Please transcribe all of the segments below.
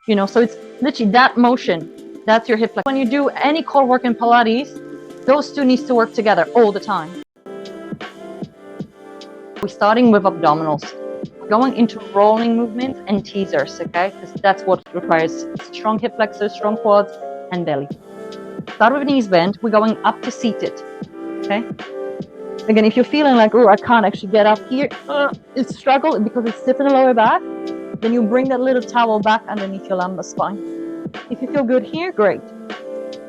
You know, so it's literally that motion. That's your hip flexor. When you do any core work in Pilates, those two needs to work together all the time. We're starting with abdominals, going into rolling movements and teasers, okay? Because that's what requires strong hip flexors, strong quads, and belly. Start with knees bent. We're going up to seated, okay? Again, if you're feeling like, oh, I can't actually get up here, it's struggle because it's stiff in the lower back, then you bring that little towel back underneath your lumbar spine. If you feel good here, great.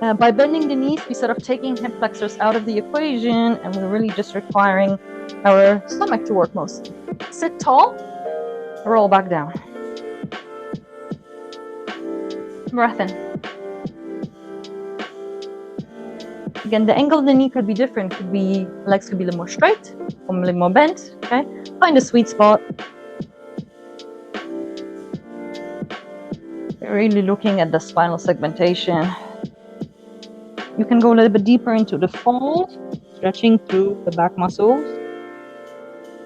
By bending the knees, we're sort of taking hip flexors out of the equation, and we're really just requiring our stomach to work mostly. Sit tall, roll back down. Breath in. Again, the angle of the knee could be different. Legs could be a little more straight, or a little more bent, okay? Find a sweet spot. Really looking at the spinal segmentation. You can go a little bit deeper into the fold, stretching through the back muscles,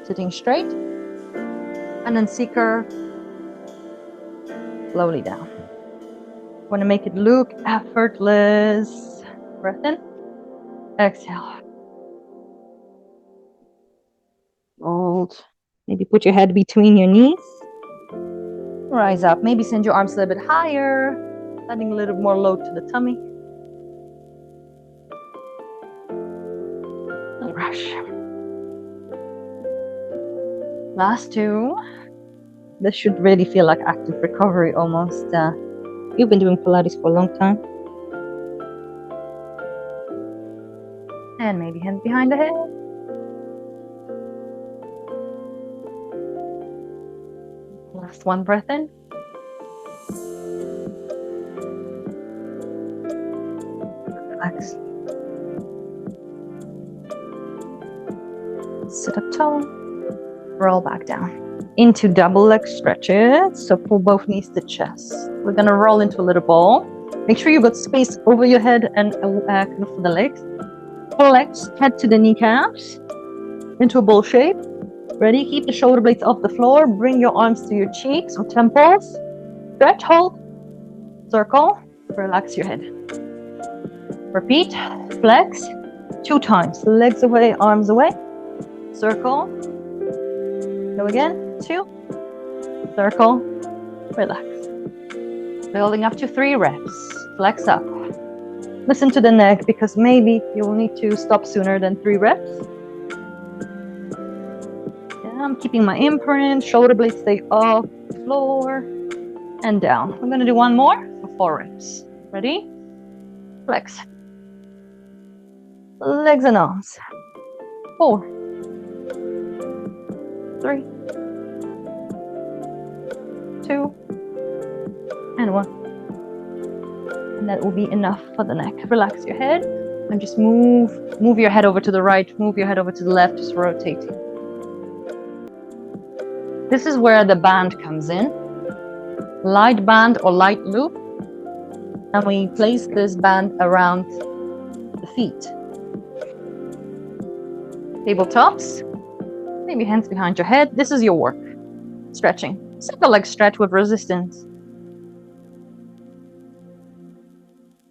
sitting straight, and then C-curve, slowly down. Want to make it look effortless. Breath in, exhale. Fold. Maybe put your head between your knees. Rise up. Maybe send your arms a little bit higher, adding a little more load to the tummy. No rush. Last two. This should really feel like active recovery almost. You've been doing Pilates for a long time. And maybe hands behind the head. Last one, breath in. Relax. Sit up tall. Roll back down. Into double leg stretches. So pull both knees to chest. We're gonna roll into a little ball. Make sure you got space over your head and kind of for the legs. Pull legs, head to the kneecaps. Into a ball shape. Ready? Keep the shoulder blades off the floor. Bring your arms to your cheeks or temples. Stretch, hold. Circle. Relax your head. Repeat. Flex. 2 times. Legs away, arms away. Circle. Go again. 2. Circle. Relax. Building up to 3 reps. Flex up. Listen to the neck because maybe you will need to stop sooner than 3 reps. I'm keeping my imprint, shoulder blades stay off the floor and down. I'm gonna do one more for 4 reps. Ready? Flex. Legs and arms. 4, 3, 2, and 1. And that will be enough for the neck. Relax your head and just move your head over to the right, move your head over to the left, just rotating. This is where the band comes in. Light band or light loop. And we place this band around the feet. Tabletops. Maybe hands behind your head. This is your work. Stretching. Simple leg stretch with resistance.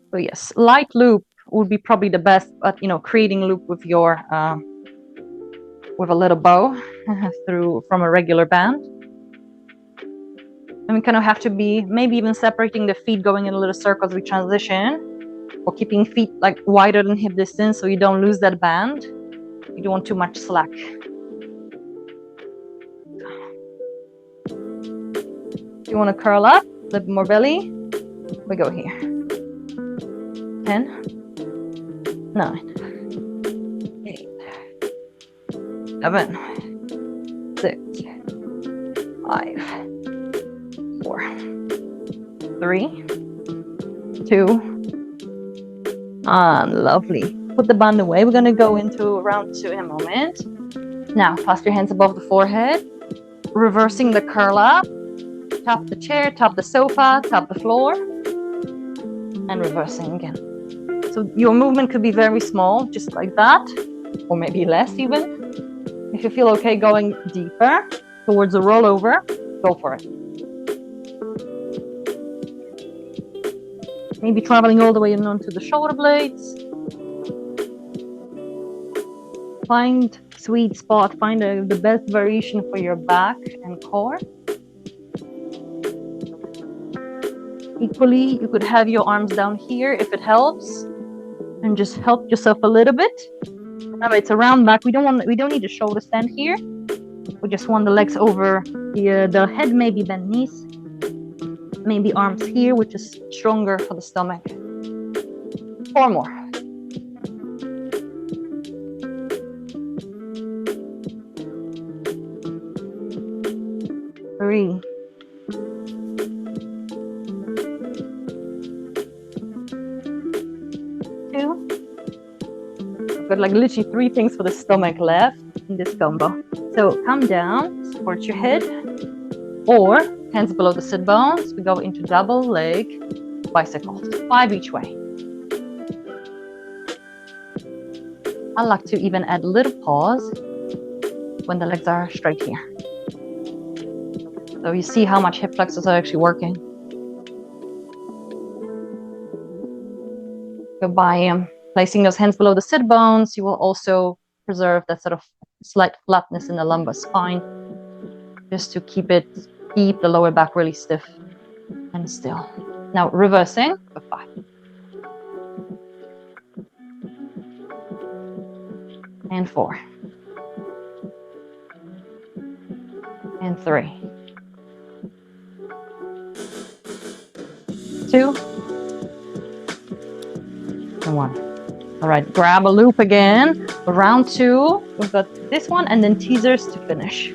So yes, light loop would be probably the best, but creating loop with your with a little bow through from a regular band. And we kind of have to be maybe even separating the feet, going in a little circle as we transition, or keeping feet like wider than hip distance so you don't lose that band. You don't want too much slack. You want to curl up, a little bit more belly. We go here. 10, 9, 8, 7, 6, 5, 4, 3, 2, and lovely. Put the band away. We're going to go into round 2 in a moment. Now, clasp your hands above the forehead, reversing the curl up. Tap the chair, tap the sofa, tap the floor, and reversing again. So your movement could be very small, just like that, or maybe less even. If you feel okay going deeper towards a rollover, go for it. Maybe traveling all the way in onto the shoulder blades. Find sweet spot, find the best variation for your back and core. Equally, you could have your arms down here if it helps, and just help yourself a little bit. Remember, it's a round back. We don't need a shoulder stand here. We just want the legs over here. The head maybe bend knees, maybe arms here, which is stronger for the stomach. 4 more. 3. 2. I've got like literally 3 things for the stomach left in this combo. So come down, support your head, or hands below the sit bones. We go into double leg bicycles, 5 each way. I like to even add a little pause when the legs are straight here. So you see how much hip flexors are actually working. So by placing those hands below the sit bones, you will also preserve that sort of slight flatness in the lumbar spine, just to keep the lower back really stiff and still. Now reversing for 5. And 4. And 3. 2. And 1. All right, grab a loop again. Round 2, we've got this one, and then teasers to finish.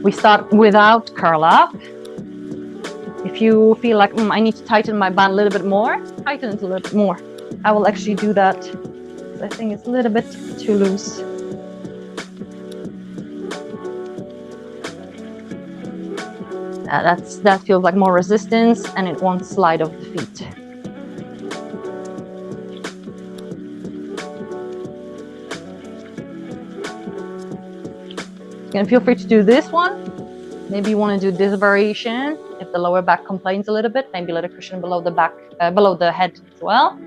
We start without curl up. If you feel like I need to tighten my band a little bit more, tighten it a little bit more. I will actually do that. I think it's a little bit too loose. That feels like more resistance, and it won't slide off the feet. You can feel free to do this one. Maybe you want to do this variation if the lower back complains a little bit. Maybe let a cushion below the back, below the head as well.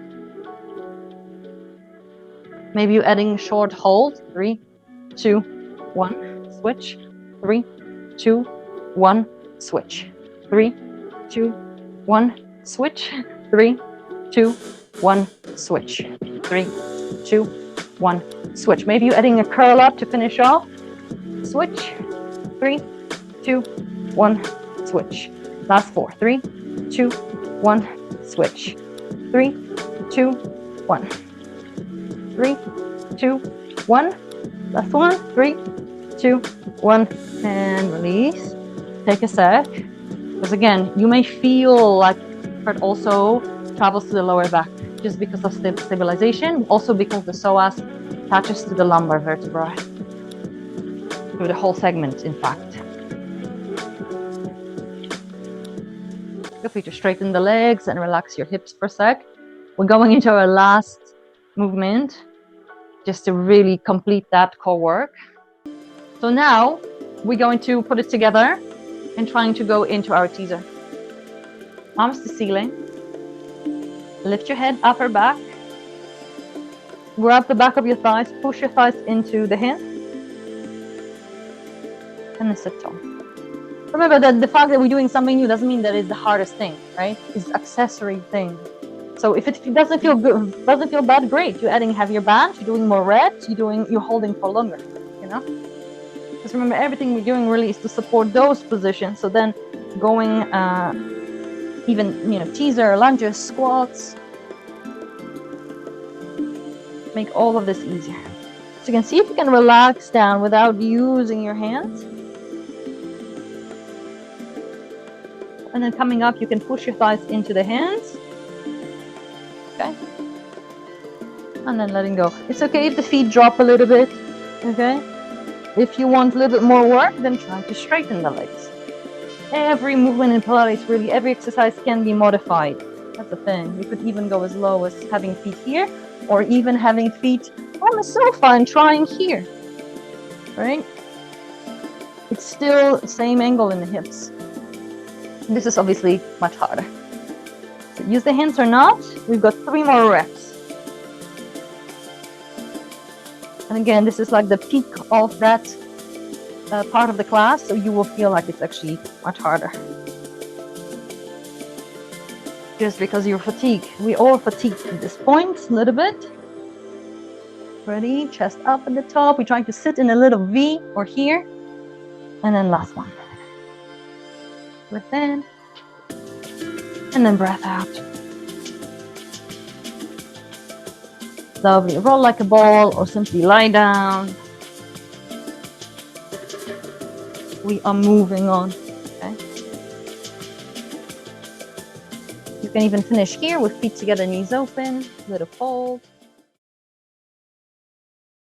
Maybe you're adding short hold. 3, 2, 1, switch. 3, 2, 1, switch. 3, 2, 1, switch. 3, 2, 1, switch. 3, 2, 1, switch. Maybe you're adding a curl up to finish off. Switch. 3, 2, 1, switch. Last 4. 3, 2, 1, switch. 3, 2, 1. 3, 2, 1. Last one. 3, 2, 1, and release. Take a sec. Because again, you may feel like it also travels to the lower back just because of stabilization, also because the psoas attaches to the lumbar vertebrae, to the whole segment, in fact. Feel free to straighten the legs and relax your hips for a sec. We're going into our last movement just to really complete that core work. So now we're going to put it together and trying to go into our teaser. Arms to ceiling. Lift your head, upper back. Grab the back of your thighs, push your thighs into the hands. And then sit tall. Remember that the fact that we're doing something new doesn't mean that it's the hardest thing, right? It's an accessory thing. So if it doesn't feel good, doesn't feel bad, great. You're adding heavier band, you're doing more reps, you're holding for longer, you know? Because remember, everything we're doing really is to support those positions. So then going even, teaser, lunges, squats, make all of this easier. So you can see if you can relax down without using your hands. And then coming up, you can push your thighs into the hands. Okay. And then letting go. It's okay if the feet drop a little bit. Okay. If you want a little bit more work, then try to straighten the legs. Every movement in Pilates, really, every exercise can be modified. That's the thing. You could even go as low as having feet here, or even having feet on the sofa and trying here. Right? It's still the same angle in the hips. This is obviously much harder. Use the hands or not. We've got 3 more reps. And again, this is like the peak of that part of the class, so you will feel like it's actually much harder. Just because you're fatigued. We all fatigued at this point, a little bit. Ready? Chest up at the top. We're trying to sit in a little V or here. And then last one. Breath in. And then breath out. Lovely. Roll like a ball or simply lie down. We are moving on. Okay. You can even finish here with feet together, knees open, little fold.